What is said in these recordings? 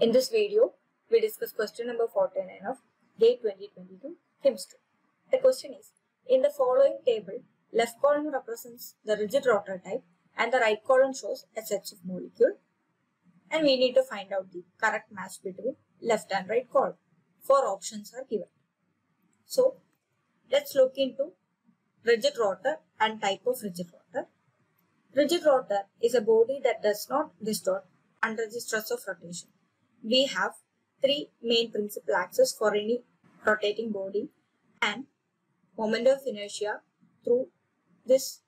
In this video, we discuss question number 49 of GATE 2022 Chemistry. The question is, in the following table, left column represents the rigid rotor type and the right column shows a set of molecule, and we need to find out the correct match between left and right column. 4 options are given. So, let's look into rigid rotor and type of rigid rotor. Rigid rotor is a body that does not distort under the stress of rotation. We have 3 main principal axes for any rotating body and moment of inertia through this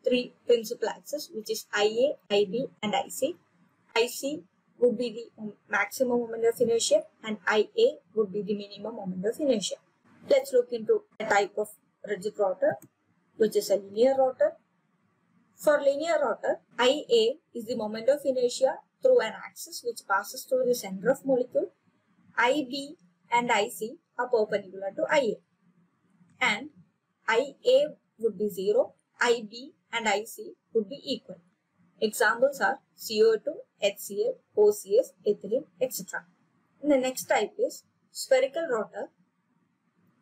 3 principal axes, which is IA, IB and IC. IC would be the maximum moment of inertia and IA would be the minimum moment of inertia. Let's look into a type of rigid rotor, which is a linear rotor. For linear rotor, IA is the moment of inertia through an axis which passes through the center of molecule. IB and IC are perpendicular to IA. And IA would be 0, IB and IC would be equal. Examples are CO2, HCl, OCS, ethylene, etc. And the next type is spherical rotor,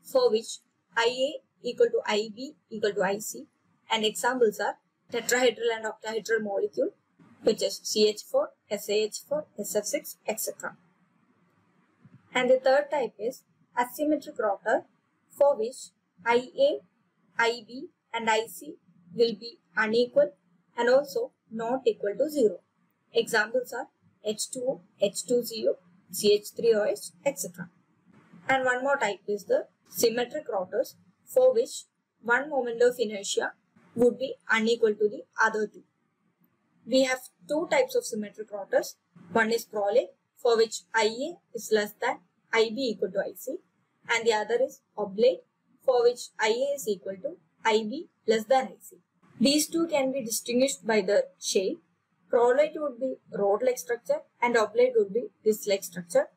for which IA equal to IB equal to IC, and examples are tetrahedral and octahedral molecule, which is CH4, SAH4, SF6, etc. And the third type is asymmetric rotor, for which IA, IB and IC will be unequal and also not equal to 0. Examples are H2O, H2CO, CH3OH, etc. And one more type is the symmetric rotors, for which one moment of inertia would be unequal to the other two. We have 2 types of symmetric rotors. One is prolate, for which IA is less than IB equal to IC, and the other is oblate, for which IA is equal to IB less than IC. These two can be distinguished by the shape. Prolate would be rod-like structure and oblate would be disc-like structure.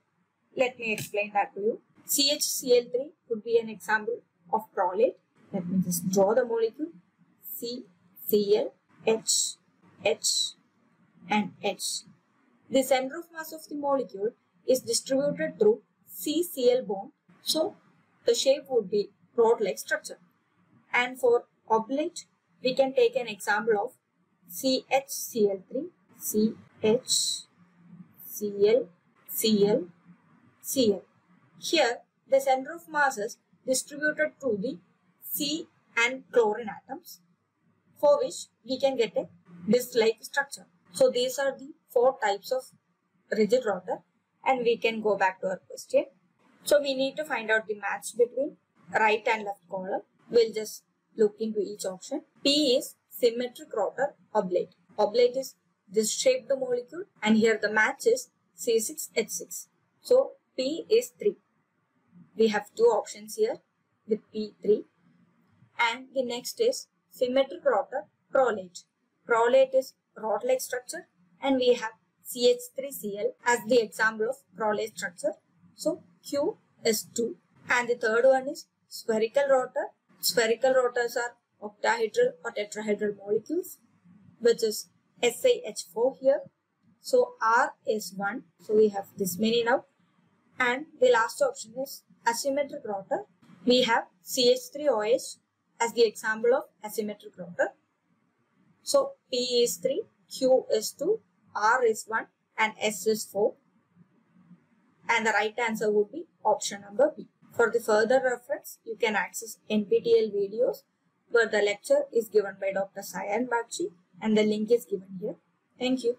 Let me explain that to you. CHCl3 would be an example of prolate. Let me just draw the molecule. C, Cl, H, H and H. The center of mass of the molecule is distributed through CCl bond. So, the shape would be rod-like structure. And for oblate, we can take an example of CHCl3, CH, Cl, Cl, Cl. Here, the center of mass is distributed through the C and chlorine atoms, for which we can get a disc-like structure. So, these are the 4 types of rigid rotor, and we can go back to our question. So, we need to find out the match between right and left column. We'll just look into each option. P is symmetric rotor oblate. Oblate is this shaped molecule, and here the match is C6H6. So, P is 3. We have 2 options here with P3. And the next is symmetric rotor prolate. Prolate is rod-like structure, and we have CH3Cl as the example of prolate structure. So, Q is 2. And the third one is spherical rotor. Spherical rotors are octahedral or tetrahedral molecules, which is SiH4 here. So, R is 1. So, we have this many now. And the last option is asymmetric rotor. We have CH3OH as the example of asymmetric rotor. So, P is 3, Q is 2, R is 1 and S is 4. And the right answer would be option number B. For the further reference, you can access NPTEL videos where the lecture is given by Dr. Sayan Bagchi and the link is given here. Thank you.